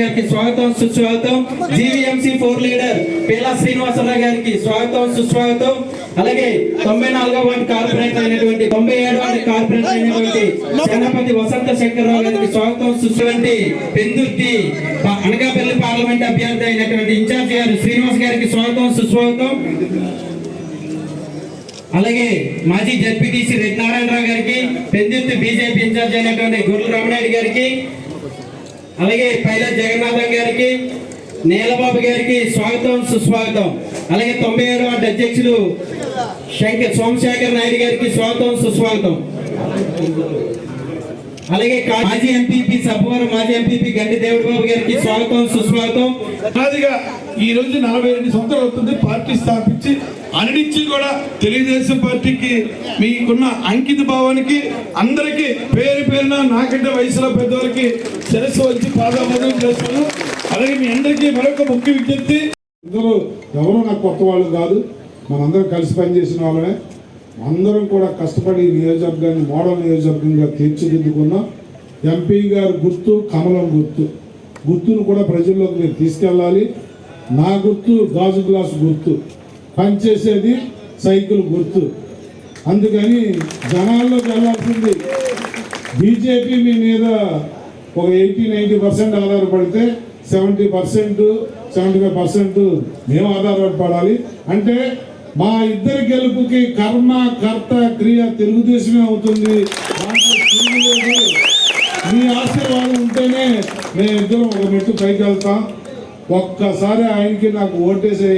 గారికి స్వాగతం సుస్వాగతం. జీవీఎంసీ 4 లీడర్ పేలా శ్రీనివాసరావు గారికి స్వాగతం సుస్వాగతం. అలాగే 94వ వార్డు కార్పొరేటర్ అయినటువంటి 97వ వార్డు కార్పొరేటర్ అయినటువంటి సేనాపతి వసంత శంకర్రావు గారికి స్వాగతం సుస్వాగతం. పెందుర్తి అనకాపల్లి పార్లమెంట్ అభ్యర్థి అయినటువంటి ఇన్ఛార్జ్ గారు శ్రీనివాస్ గారికి స్వాగతం సుస్వాగతం. అలాగే మాజీ జడ్పీటీసీ రెడ్డి నారాయణరావు గారికి, పెందుర్తి బీజేపీ ఇన్ఛార్జ్ అయినటువంటి గుర్ల రమణారెడ్డి గారికి, అలాగే పైలట్ జగన్నాథం గారికి, నీలబాబు గారికి స్వాగతం సుస్వాగతం. అలాగే 97వ వార్డు అధ్యక్షులు సోమశేఖర్ నాయుడు గారికి స్వాగతం సుస్వాగతం. అలాగే మాజీ ఎంపీపీ సభవరం మాజీ ఎంపీపీ గండి దేవుడు బాబు గారికి స్వాగతం సుస్వాగతం. ఈ రోజు 42 సంవత్సరాలు అవుతుంది పార్టీ స్థాపించి. అన్నించి కూడా తెలుగుదేశం పార్టీకి మీకున్న అంకిత భావానికి అందరికీ పేరు పేరున నాకంటే వయసులో పెద్దవారికి శిరస్సు వచ్చి పాదాభోదం చేస్తాను. అలాగే మీ అందరికీ మరొక ముఖ్య విజ్ఞప్తి, ఎవరు నాకు కొత్త వాళ్ళు కాదు, మనందరం కలిసి పనిచేసిన వాళ్ళమే. అందరం కూడా కష్టపడి నియోజకవర్గాన్ని మోడల్ నియోజకవర్గంగా తీర్చిదిద్దుకున్నాం. ఎంపీ గారు గుర్తు కమలం గుర్తును కూడా ప్రజల్లోకి మీరు తీసుకెళ్ళాలి. నా గుర్తు గాజు గ్లాసు గుర్తు, పనిచేసేది సైకిల్ గుర్తు. అందుకని జనాల్లోకి వెళ్ళాల్సింది. బీజేపీ మీ మీద ఒక 80-90% ఆధారపడితే 70%, 75% మేము ఆధారపడాలి. అంటే మా ఇద్దరి గెలుపుకి కర్మ కర్త క్రియ తెలుగుదేశమే అవుతుంది. మీ ఆశీర్వాదం ఉంటేనే మేము ఇద్దరం ఒక మెట్టు పైకి వెళ్తాం. ఒక్కసారి ఆయనకి నాకు ఓటేసే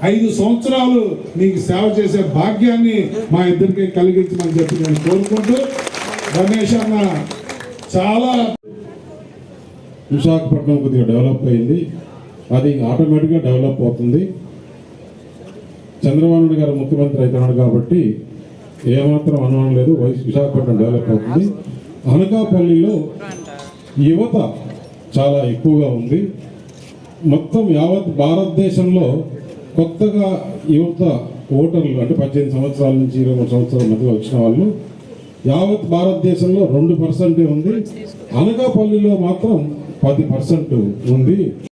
5 సంవత్సరాలు నీకు సేవ చేసే భాగ్యాన్ని మా ఇద్దరికి కలిగించమని చెప్పి నేను కోరుకుంటూ, రమేష్ అన్న చాలా విశాఖపట్నం కొద్దిగా డెవలప్ అయింది, అది ఆటోమేటిక్గా డెవలప్ అవుతుంది. చంద్రబాబు నాయుడు గారు ముఖ్యమంత్రి అవుతున్నాడు కాబట్టి ఏమాత్రం అనుమానం లేదు, విశాఖపట్నం డెవలప్ అవుతుంది. అనకాపల్లిలో యువత చాలా ఎక్కువగా ఉంది. మొత్తం యావత్ భారతదేశంలో కొత్తగా యువత ఓటర్లు అంటే 18 సంవత్సరాల నుంచి 23 సంవత్సరాల మధ్యలో వచ్చిన వాళ్ళు యావత్ భారతదేశంలో 2% ఉంది. అనకాపల్లిలో మాత్రం 10% ఉంది.